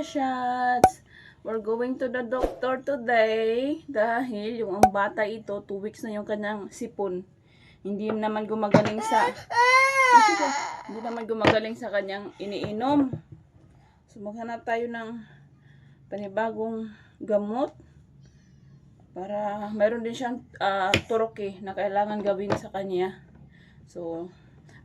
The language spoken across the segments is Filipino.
shots. We're going to the doctor today dahil yung ang bata ito, 2 weeks na yung kanyang sipon. Hindi naman gumagaling sa kanyang iniinom. So maghanap tayo ng panibagong gamot para mayroon din siyang turoke na kailangan gawin sa kanya. So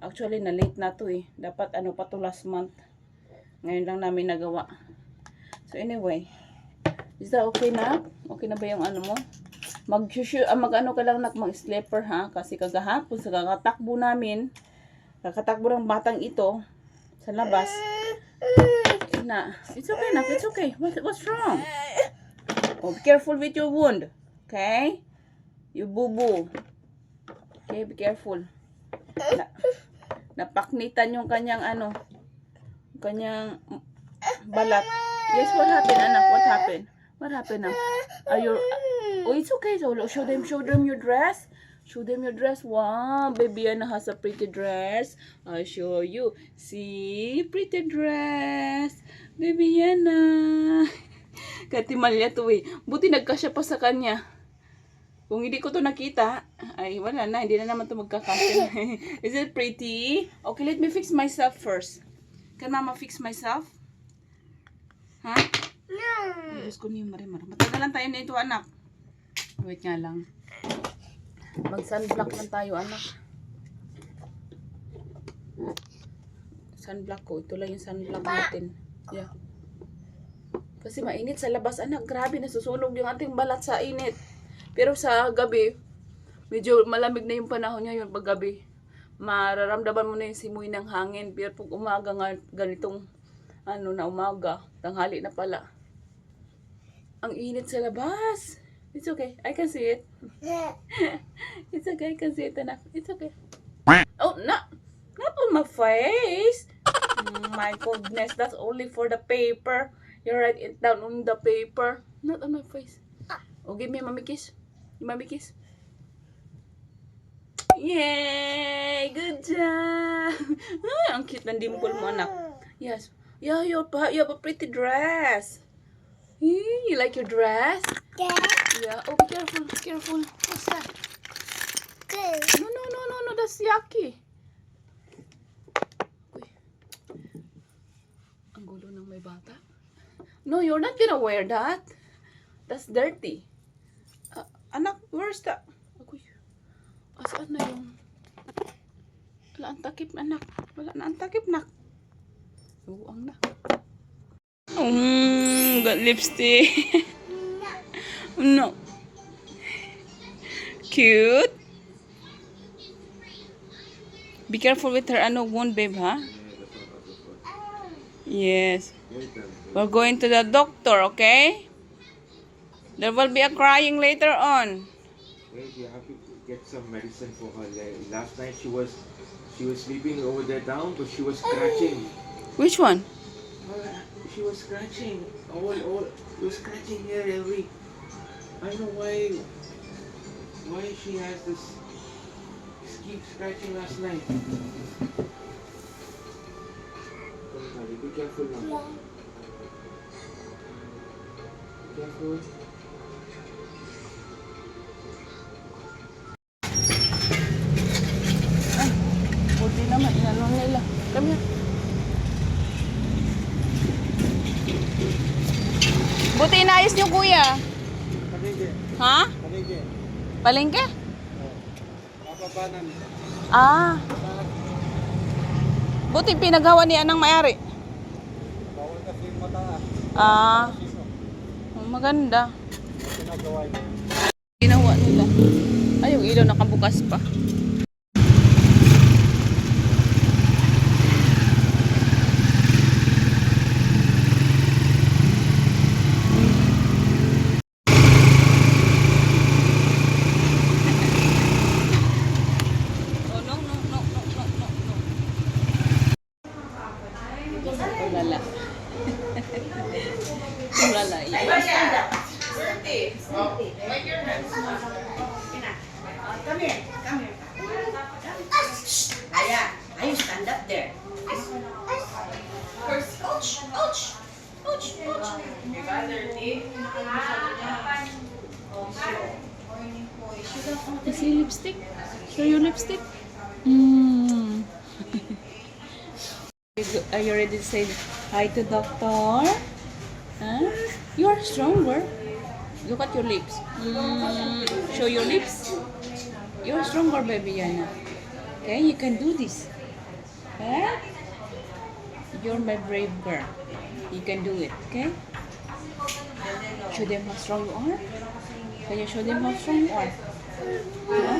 actually na late na to eh. Dapat pa to last month. Ngayon lang namin nagawa. So anyway, is that okay na? Okay na ba yung mo? Mag-ano ka lang mag-sleeper ha? Kasi kagahapon sa kakatakbo namin, kakatakbo ng batang ito sa labas. It's okay na, it's okay. What's wrong? Oh, be careful with your wound. Okay? You boo-boo. Okay, be careful. Napaknitan yung kanyang kanyang balat. Yes, what happened, anak? What happened? What happened now? Oh, it's okay. So, show them your dress. Show them your dress. Wow, baby Anna has a pretty dress. I'll show you. See, pretty dress. Baby Anna. Katimalya to eh. Buti nagkasya pa sa kanya. Kung hindi ko to nakita, ay wala na. Hindi na naman to magkakasya. Is it pretty? Okay, let me fix myself first. Can mama fix myself? Ha? No. Diyos ko niyo, Marimar. Matagalan tayo na ito, anak. Wait nga lang. Mag-sunblock lang tayo, anak. Sunblock ko. Ito lang yung sunblock natin. Yeah. Kasi mainit sa labas, anak. Grabe, nasusunog yung ating balat sa init. Pero sa gabi, medyo malamig na yung panahon ngayon pag gabi. Mararamdaman mo na yung simoy ng hangin. Pero pag umaga nga, ganitong na umaga, tanghali na pala. Ang init sa labas. It's okay. I can see it. It's okay. I can see it, anak. It's okay. Oh, not on my face. My goodness, that's only for the paper. You write it down on the paper. Not on my face. Oh, give me a mommy kiss. Mommy kiss. Yay! Good job! Ang cute ng dimple mo, anak. Yes. Yeah, you have a pretty dress. You like your dress? Yeah. Oh, be careful. Be careful. What's that? No. That's yucky. Uy. Ang gulo ng may bata. No, you're not gonna wear that. That's dirty. Anak, where's that? Uy. Asaan na yung... Wala ang takip, anak. Wala na ang takip, nak. Buang na. Got lipstick. No. Cute. Be careful with her wound, babe, huh? Yes. We're going to the doctor, okay? There will be a crying later on. Wait, you have to get some medicine for her. Last night she was sleeping over there down, but she was scratching. Which one? She was scratching. She was scratching here every. I don't know why she has this. She keeps scratching last night. Be careful now. Be careful. Buti naman, inanong nila. Come here. Buti inayos niyo, kuya. Palengke. Ha? Palengke. Palengke? Papabanan. Buti pinagawa ni anang may-ari. Bawal kasi yung mataas. Maganda. Pinagawa niya. Ginawa nila. Ay, yung ilaw nakabukas pa. Lala. Lala. Come here. Ayan. You stand up there. First, ouch. You see lipstick? Show your lipstick. Mm. Are you ready to say hi to doctor? Huh? You are stronger. Look at your lips. Show your lips. You're stronger, baby Yana. Okay, you can do this. Huh? You're my brave girl. You can do it, okay? Show them how strong you are. Can you show them how strong you are? Huh?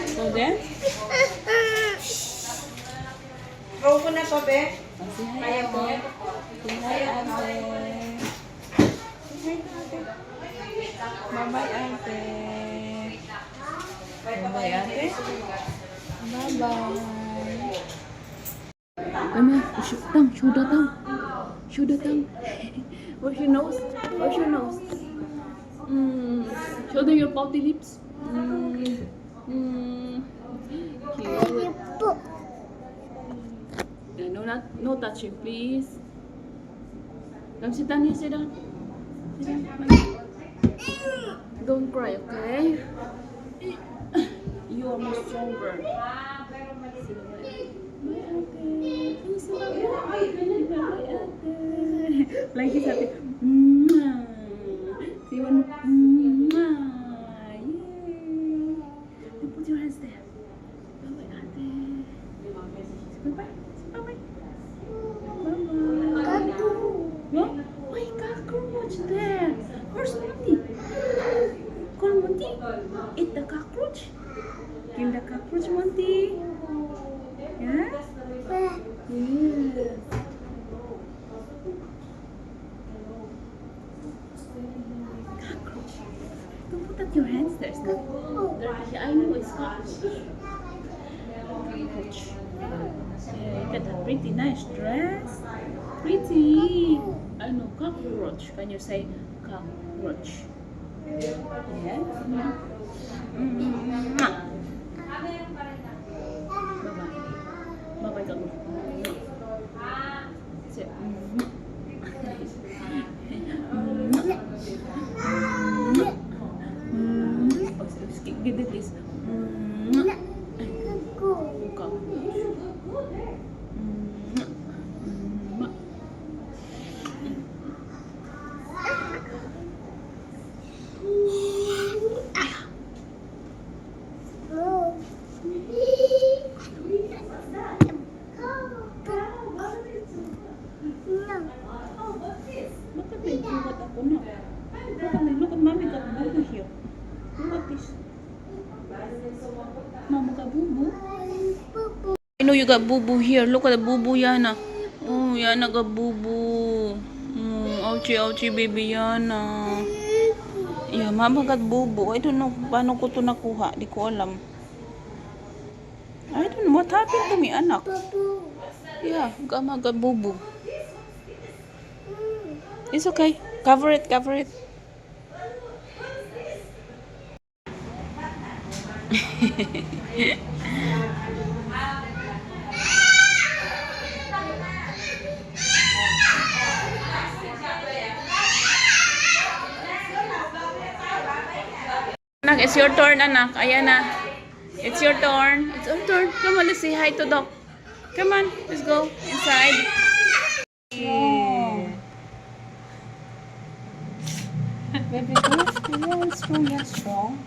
Show them. Throw ko na to, be. Oh, say hi, ate. Say hi, ate. Say hi, ate. Bye-bye, ate. Bye-bye, ate. Bye-bye. Come here. Show the tongue. Show the tongue. Where's your nose? Where's your nose? Show them your pouty lips. Cute. Yeah, no touching, please. Come sit down here, sit down. Sit down. Don't cry, okay? You are more stronger. Like this, ate. See one more. Yay. Put your hands there. Bye-bye, ate. Bye-bye. Bye-bye. Bye-bye. What? Why cockroach there? Where's Monty? Call Monty. Eat the cockroach. Kill the cockroach, Monty. Yeah? Yes. Cockroach. Don't put up your hands there. It's not dirty. I know it's cockroach. Cockroach. Yeah, you got a pretty nice dress. Pretty. I know cockroach. Can you say cockroach? Yeah. Bye-bye. Bye-bye, Gago. Sit. Give it this. Look at me, look at ako na. Look at me, look at mommy got boo-boo here. Look at this. Mama got boo-boo. I know you got boo-boo here. Look at the boo-boo, Yana. Oh, Yana got boo-boo. Ouchie, ouchie, baby Yana. Yeah, mama got boo-boo. I don't know paano ko to nakuha. Di ko alam. I don't know what happened to me, anak. Yeah, mama got boo-boo. It's okay. Cover it, cover it. Anak, it's your turn, anak. Ayan na. It's your turn. It's your turn. Come on, let's say hi to Doc. Come on, let's go inside. Yeah. Baby, you're strong, you're strong.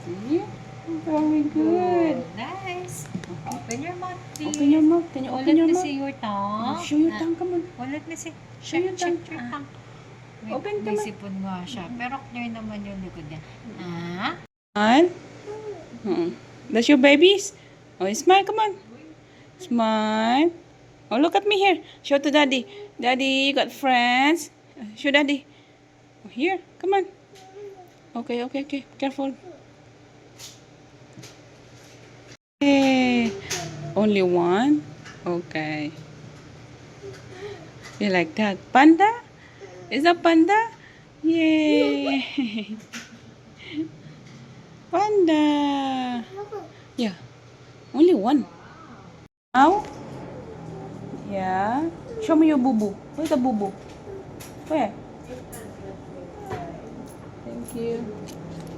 See? Very good. Nice. Open your mouth, please. Open your mouth. Can you Oh, open your let me mouth? see your tongue. Show your tongue, come on. Oh, let me see. Show your tongue. Check your tongue. May, Open may naman. sipon nga siya. Pero clear naman yung likod niya. Ah? Smile. That's your babies. Oh, smile, come on. Smile. Oh, look at me here. Show to daddy. Daddy, you got friends. Show daddy. Oh, here, come on. Okay, okay, okay. Careful. Hey. Only one? Okay. You like that? Panda? Is that panda? Yay. your boo-boo? Where's the boo-boo? Where? Thank you.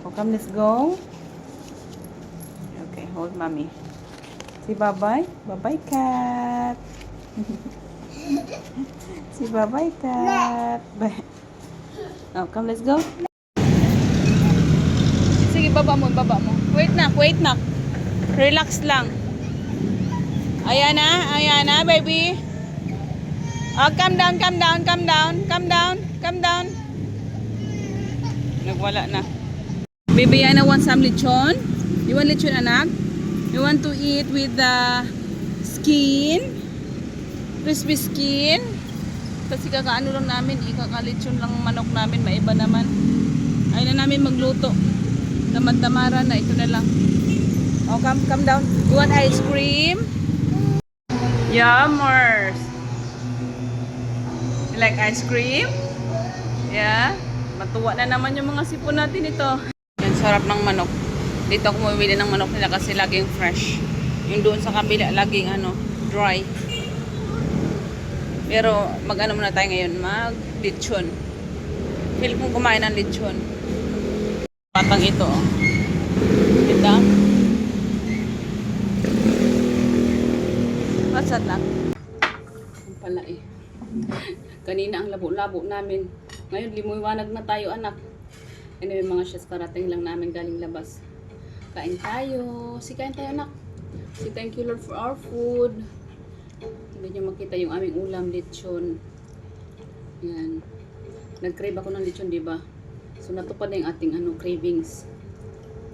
Oh, come, let's go. Okay, hold mommy. Say bye-bye. Bye-bye, cat. Say bye-bye, cat. Bye. Oh, come, let's go. Sige, baba mo, baba mo. Wait na. Relax lang. Ayan na, baby. Oh, come down. Nagwala na. Baby, Yana want some lechon. You want lechon, anak? You want to eat with the skin? Crispy skin? Kasi kakaano lang namin, ikakalechon lang manok namin, maiba naman. Ayaw na namin magluto. Tamad-tamaran na, ito na lang. Oh, come down. You want ice cream? Yummers! You like ice cream? Yeah? Matuwa na naman yung mga sipon natin ito. Yan, sarap ng manok. Dito ako bumibili ng manok nila kasi laging fresh. Yung doon sa kabila, laging dry. Pero mag-ano muna tayo ngayon, mag-lechon. Feel kong kumain ng lechon. Patang ito, oh. Kita? What's that lang? Ang pala eh. Kanina ang labo-labo namin. Ngayon, limuiwanag na tayo, anak. Anyway, mga chefs, karating lang namin galing labas. Kain tayo. Kain tayo, anak. Thank you, Lord, for our food. Hindi nyo makita yung aming ulam, lechon. Yan. Nag-crave ako ng lechon, diba? So, natupad na yung ating cravings.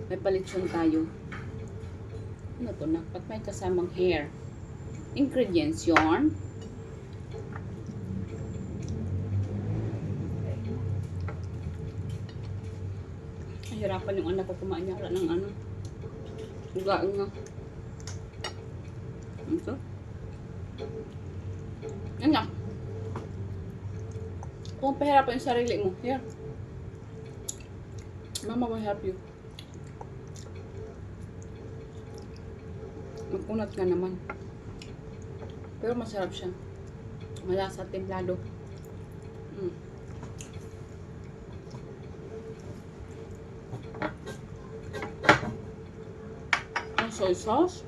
May palechon tayo. Ano to, nak? Ba't may kasamang hair? Ingredients, yarn. Hirapan yung anak ko kumain yara ng ugaan nga. Ito? Anak. Kung pahirapan yung sarili mo. Here. Mama will help you. Magkunat ka naman. Pero masarap siya. Malasa at templado. Soy sauce.